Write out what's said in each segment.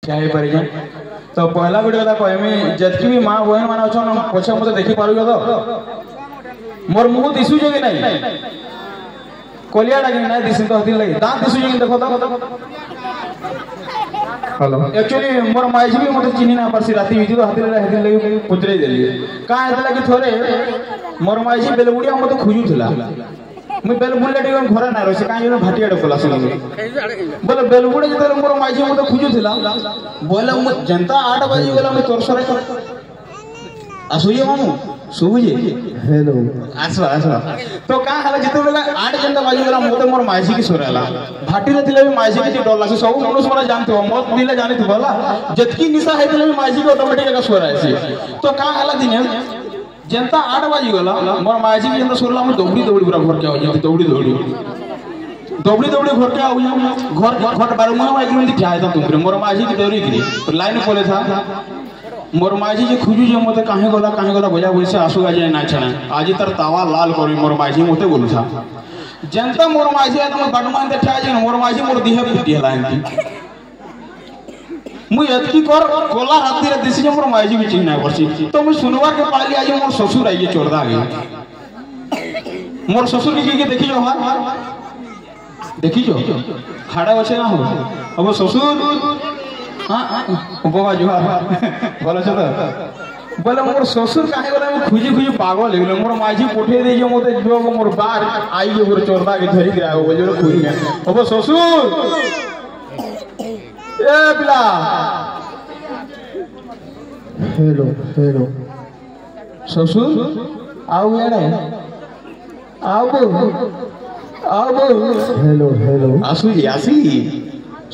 क्या है परिजन तो पहला वीडियो ला कहमी जतकी भी मां बहन मान अछन पछे मते देखि पारुयो तो मोर मुंह दिसु जे कि नहीं कोलिया लागे नहीं दिसिन तो हथिन लगे दांत दिसु जे देखो तो हेलो एक्चुअली मोर माइजी भी मते चिन्ही ना परसी राती बिजु हथिन लगे पुतरे देली का हेतला कि थोरे मोर माइजी बेलबुडिया मते खुजुथला मैं बेलबुडिया टे घर ना रसे काई जनो भाटिया टे कोला सुनी बोले बेलबुडिया जते मोर माइजी मते खुजुथला बोले मु जनता 8 बजे गेला मैं तोर सरे आसुये मामू सुबुजे हेलो आसवा आसवा तो का हला जते बेला 8 जनता बजे गेला मते मोर माइजी की सोरेला भाटी रे थिले माइजी की डर लासे सब मनुष्य माने जानते हो मत दिले जाने थी बोला जतकी निशा है थिले माइजी के ऑटोमेटिक का सोरायसी तो का हला दिने जनता 8 बजे गला मोर माइजी की जनता सोरला हम दौड़ी दौड़ी पूरा घर के आ जाती दौड़ी दौड़ी घर के आ घर बारे में एक मिनट ठिया था तुमरे मोर माइजी की दौड़ी गिरी लाइन बोले था मोर माइजी जे खुजू जे मते काहे गला बजा वैसे आंसू आ जाए ना छना आज तर तावा लाल करी मोर माइजी मते बोलू था जनता मोर माइजी एकदम बडमान दे ठिया जे मोर माइजी मोर दिहे फुटी लाइन मुई एतकी कर कोला राती रे दिसी मोर माइजी भी चिन्ह करसी तो मुई सुनवा के पाली आज मोर ससुर आइए चोरदा गे मोर ससुर की देखी जो हां देखी जो खाड़ा बचे ना हो अब ससुर हां बाबा जोहार बोलो छ तो बोले मोर ससुर काहे बोले मैं खुजी पागल हो गेलो मोर माइजी पठे दे जो मते जो मोर बार आई जे मोर चोरदा के धरी गिरा बोले खुजी अब ससुर ए बिला हेलो ससुर आओ यार आओ हेलो आसी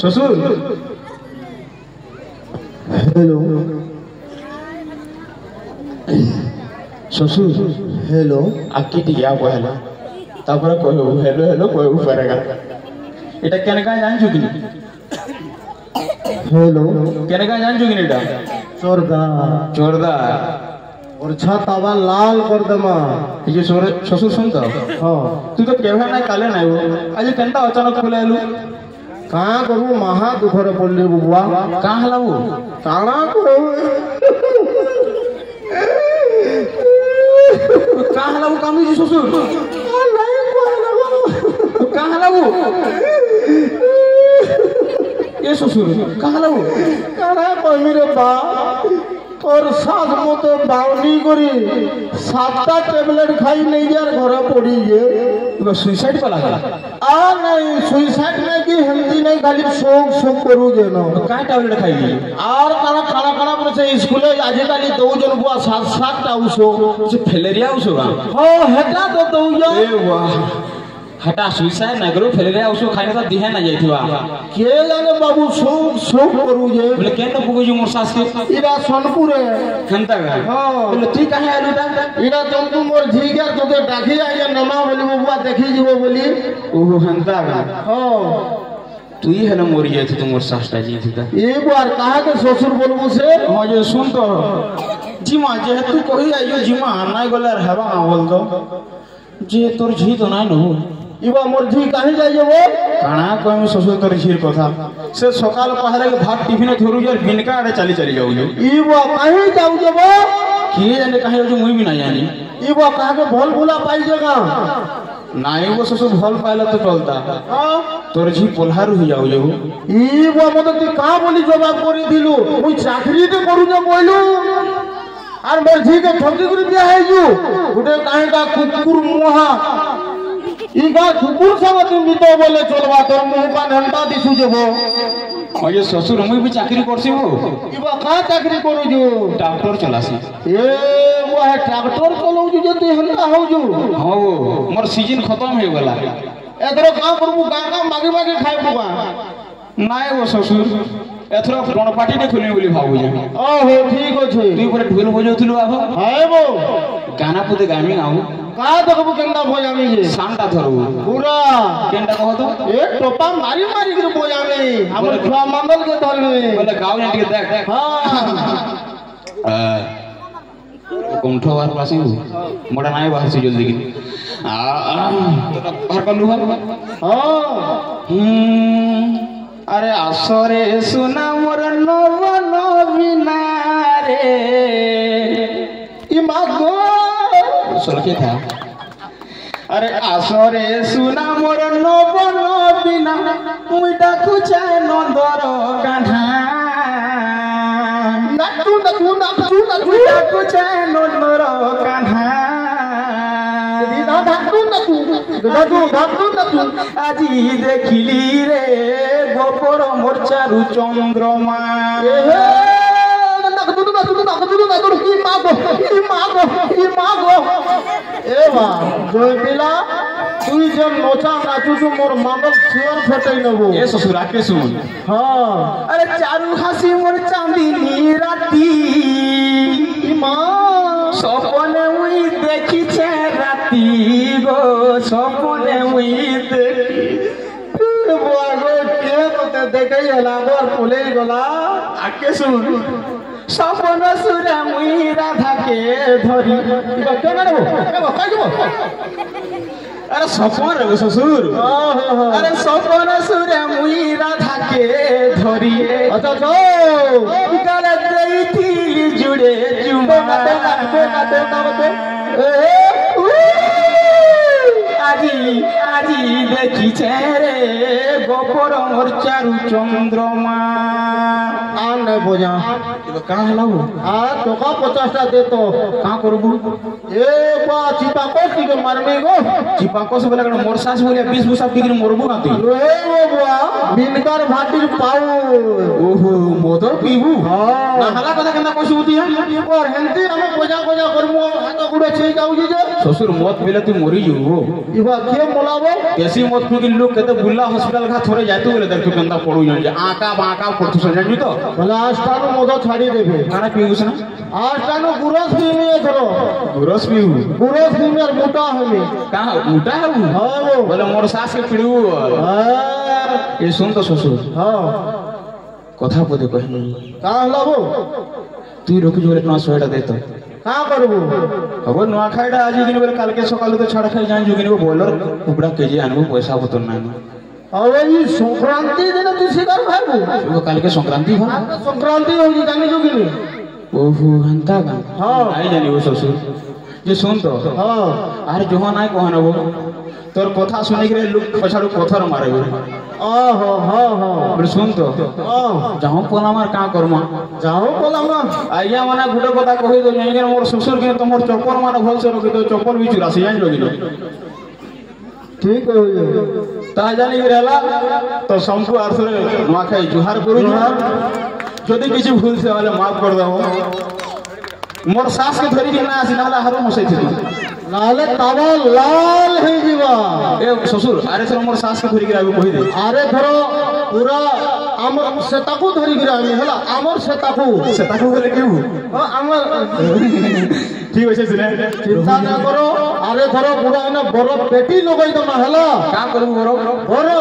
ससुर हेलो ससुर हेलो आकी दिया कहला तापर कहलो हेलो कहू परेगा एटा केन का जान चुकी हेलो केने का जान चुकी नेटा चोरदा और छातावा लाल कर दमा ये ससुर सुनता हां तू तो केभा ना काले ना हो आज केनता अचानक खुलेलु का करू महा दुखरे पड़ले बुआ का हलाऊ काना को का हलाऊ कामी जी ससुर का हलाऊ ये ससुर कहाँ लगो कहाँ कहमी रे बा और सास मत बाउनी करी 7टा टैबलेट खाई नहीं यार घर पड़ी ये सुइसाइड पला आ नहीं सुइसाइड नहीं की हिंदी नहीं खाली शोक करू जे न का टैबलेट खाई और खाना पर से स्कूल आज काली दो जन बुआ 7-7टा उसो से फैलेरिया उसो हो हेटा तो दो ए वाह हटा सुइसाइड ना करो फैलेरिया उसो खाने तो दिहे ना जाइथिवा के जाने बाबू शोक करू जे बोले केन तो पुगो जो मोर सास के इरा सोनपुर है खंता का हां बोले ठीक काहे आलू ता इरा तुम मोर झीगर तो के डाकी आए नमा बोली बुआ देखी जीवो बोली ओहो हंता का हां तू ही है ना मोर ये थी तुम मोर सास ता जी थी एक बार कहा के ससुर बोलबो से हां जे सुन तो जीमा जे तू कहि आइयो जीमा नाय गले रहबा ना बोल दो जे तोर झी तो नाय न हो इबा मोर झी काहे जाय जेबो काना कहमी ससुर तोर झीर कथा से सकाल पहरे के भात टिफिन धरु जे बिनका आड़े चली जाऊ जे इबा काहे जाऊ जेबो के जाने काहे जो मुई भी ना जानी इबा कहा के भल भुला पाई जगा नाई वो ससुर भल पाइला तो चलता हां तोर झी पोल्हार हो जाऊ जेबो इबा मत तू का बोली जवाब करी दिलु मुई चाकरी ते करू जे बोलू और मोर झी के ठोकी गुरी दिया है जू गुटे काहे का कुकुर मोहा इगा कुकुर सब तुम तो बोले चलवा तोर मुंह का घंटा दिसु जेबो और ये ससुर मुई भी चाकरी करसी हो इबा का चाकरी करू जो ट्रैक्टर चलासी ए वो है ट्रैक्टर चलाऊ जो ते हंता हो जो हां वो मोर सीजन खत्म हो गेला एतरो का करबू गागा मागे खाइ बुआ नाय वो ससुर एथरो गणपाटी ने खुली बोली भाबू जे ओहो ठीक अछि तू पर ढोल बजाउथलु आहो हाय बो गाना पुते गामी गाऊ का देखबू केंदा बजामी जे सांटा धरबू पूरा केंदा कहो तो ए टोपा मारी के बजामी हमर छुआ मंगल के धरबे बोले गाऊ ने के देख हां कंठो बार पासी मोड़ा नाय बाहर से जल्दी की बाहर कलु हां अरे आसरे सुना मोर बचे था अरे आसरे सुना मोर नबन बिना मुई डाकू चाहे नंदर कान्हा नाचू नाचू नाचू नाचू डाकू चाहे नंदर कान्हा नाचू नाचू नाचू नाचू नाचू আজি দেখিলি রে গোপর মোর চারু চন্দ্রমা জয় পিলা তুই যে নচা নাচুছু মোর মাদল শিওর ফেটাই নেব এ শ্বশুর আকে শুন হ্যাঁ আরে চারু হাসি মোর চাঁদিনী রাতি মা স্বপনে উই দেখিছে রাতি গো স্বপনে উই দেখি কে তোতে দেখাই হেলা আর পলে গলা আকে শুন স্বপন সুরা মুই রাধাকে ধরি আরে স্বপন রে শ্বশুর আরে স্বপন সুরা মুই রাধাকে ধরি আচ্ছা গালে দেইছিলি জুড়ে চুমা আজি আজি দেখিছে রে গোপর মোর চারু চন্দ্রমা আর নাই বোঝা কাঁ হলাও আর টাকা 50টা দে তো কাঁ করবু এ বা চিপা কোসিকে মারমে গো চিপা কস বলে কেন মোর শাস বলে 20 বুসা ডিগ্রি মরবু না তুই এ বাবা বিনকার ভাটির পাউ ওহো মদ পিবু হ্যাঁ না হালা কথা কেন কইছু তুই और हेंती हम कोजा कोजा करमु हाथ गुड़े छे जाउजी जे শ্বশুর মদ পিলে তুই মরি যাবো इबा के मोलाबो देसी मद पी लोग केते बुल्ला हॉस्पिटल खा थोड़े जातु बोले देख तू केंदा पड़ू जान आका बाका पड़तु समझी तो भला आस्तानु मोदो छाड़ी देबे खाना पीबू ना आस्तानु गुरस पीमे धरो गुरस पीबू गुरस पीमे और मोटा हमे का उठा है हां वो बोले मोर सास के पीड़ू हां ये सुन तो শ্বশুর हां কথা পদে কহিনি का हलाबो তুই রকি জোরে না সোয়েটা দে তো का करबो খবর নোয়া খাইডা আজি দিন বেলা কালকে সকালে তো ছাড়া খাই যান জুগিনি বলর কুবড়া কেজি আনবো পয়সা বতন না अब ई संक्रांति दिन तू शिकार खाबो वो কালকে সংক্রান্তি হয় संक्रांति होई जानी जोगिनी ओहो हंता का हां आई जानी वो শ্বশুর যে শুন তো हां আরে জোহ নাই কহনবো তোর কথা শুনি করে লোক পছাড়ু পথর মারে ओहो हां हां বলে শুন তো हां যাও কোন আমার কা করমা जाओ बोलामा আইয়া মানে গুটে কথা কই দো জানি কেন মোর শ্বশুর কে তোমার চপ্পল মানে ভলসে রকি তো চপ্পল বি চুরাসি জানি লগিল ठीक हो गया তা জানি গেলা তো শম্পু আসরে নোয়া খাই জুহার করু যদি কিছু ভুল সে হলে মাফ করে দাও মোর শাস কে ধরি না আসি না হারো মসাই থি नाले तावा लाल है जीवा এ শ্বশুর আরে সর মোর শাস কে ধরি কে আবি কই দে अरे धरो पूरा आमर सेताकू धरी गिरा আমি হলা আমর সেতাকু সে তাকু বলে কেউ আমর ঠিক আছে শুনে চিন্তা না করো আরে ধরো পুরা না বড় পেটি লগাই দমা হলা কা করবো বড় বড়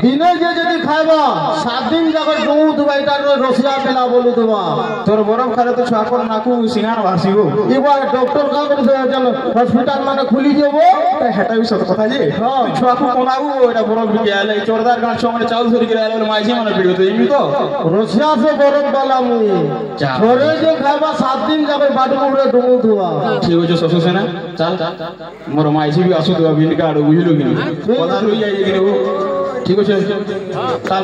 দিনে যে যদি খাইবা 7 দিন যাবে দুধ বাইটার রসিয়া পেলা বলু দেবা তোর বরফ খালে তো ছুয়া কর নাকু সিঙ্গার ভাসিব এবার ডক্টর কা করে যেন হসপিটাল মানে খুলি যাব হেটা বি সত কথা যে ছুয়া কু কোনাবু এটা বরফ বিকে আলে চোরদার গাছ মানে চাউল ধরি করে আলে মাইছি মানে পিড়ো তো এমনি তো রসিয়া সে বরফ বালা মুই ধরে যে খাইবা 7 দিন যাবে বাড়ি মুড়ে ডুমু দেবা ঠিক আছে শ্বশুর সেনা চাল মোর মাইছি বি আসু দেবা বিন কাড় বুঝিলো কি কথা রই যাই কি ঠিক আছে চাল